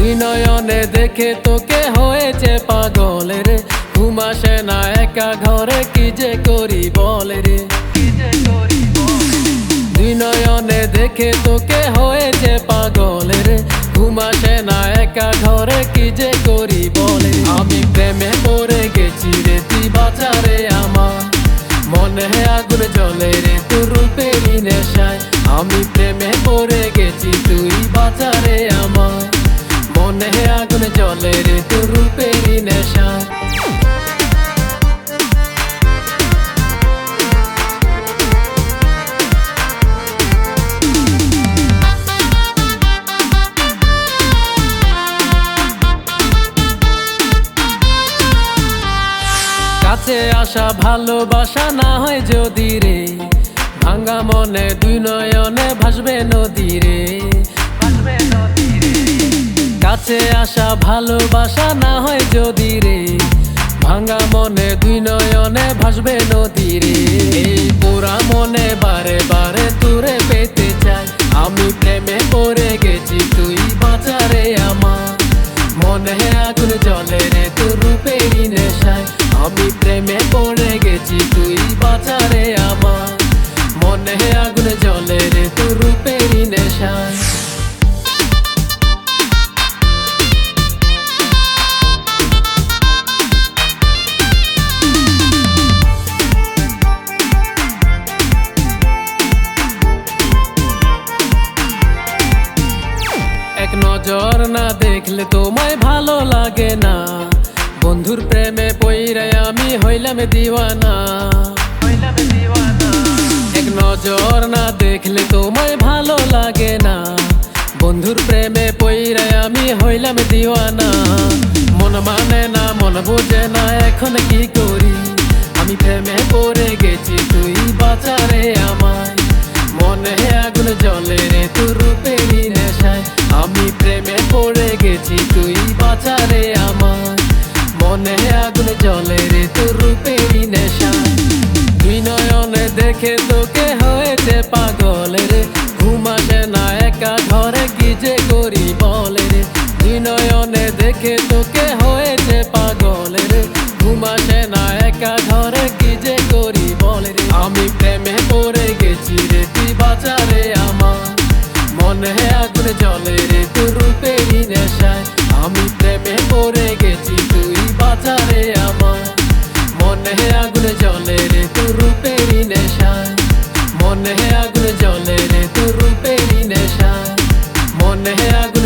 দুই নয়নে দেখে তোকে হয়েছে পাগল রে, ঘুম আসে না একা ঘরে, কি যে করি বল রে। দুই নয়নে দেখে তোকে হয়েছে পাগল রে, ঘুম আসে না একা ঘরে, কি যে করি বল রে। আমি প্রেমে পড়ে গেছি রে, তুই বাঁচা রে আমার, মনে আগুন জ্বলে রে তোর রূপেরই নেশায়। আমি প্রেমে পড়ে গেছি, তুই বাঁচা রে আমার, মনে আগুন জ্বলে রে তোর রূপেরই নেশায়। কাছে আসা ভালোবাসা না হয় যদি রে, ভাঙা মনে দুই নয়নে ভাসবে নদী রে। কাছে আসা ভালোবাসা না হয় যদি রে, ভাঙা মনে দুই নয়নে ভাসবে নদী রে। এই পোড়া মনে বারে বারে তোরে পেতে চাই, আমি প্রেমে পড়ে গেছি, তুই বাঁচা রে আমার, মনে আগুন জ্বলে রে তোর রূপেরই নেশায়। আমি প্রেমে পড়ে গেছি, তুই বাঁচা রে আমার, মনে আগুন জ্বলে রে তোর রূপেরই নেশায়। এক নজর না দেখলে তোমায় ভালো লাগে না, বন্ধুর প্রেমে পইরা আমি হইলাম দিওয়ানা। এক নজর না দেখলে তোমায় ভালো লাগে না, বন্ধুর প্রেমে পইরা আমি হইলাম দিওয়ানা। মন মানে না মন বোঝে না, এখন কি করি, আমি প্রেমে পড়ে গেছি, তুই বাঁচা রে আমায়, মনে আগুন জ্বলে রে তোর রূপেরই নেশায়। আমি প্রেমে পড়ে গেছি, তুই বাঁচা রে আমায়, মনে আগুন জ্বলে রে তোর রূপেরই নেশায়। দুই নয়নে দেখে তোকে হয়েছে পাগল রে, ঘুম আসে না একা ঘরে, কি যে করি বল রে। দুই নয়নে দেখে তোকে হয়েছে পাগল রে, ঘুম আসে না একা ঘরে, কি যে করি বল রে। আমি প্রেমে পড়ে গেছি রে, তুই বাঁচা রে আমার, মনে আগুন জ্বলে রে তোর রূপেরই নেশায়। আমি প্রেমে পড়ে গেছি, তুই বাঁচা রে আমার, মনে আগুন জ্বলে রে তোর রূপেরই নেশায়। মনে আগুন জ্বলে রে তোর রূপেরই নেশায়, মনে আগুন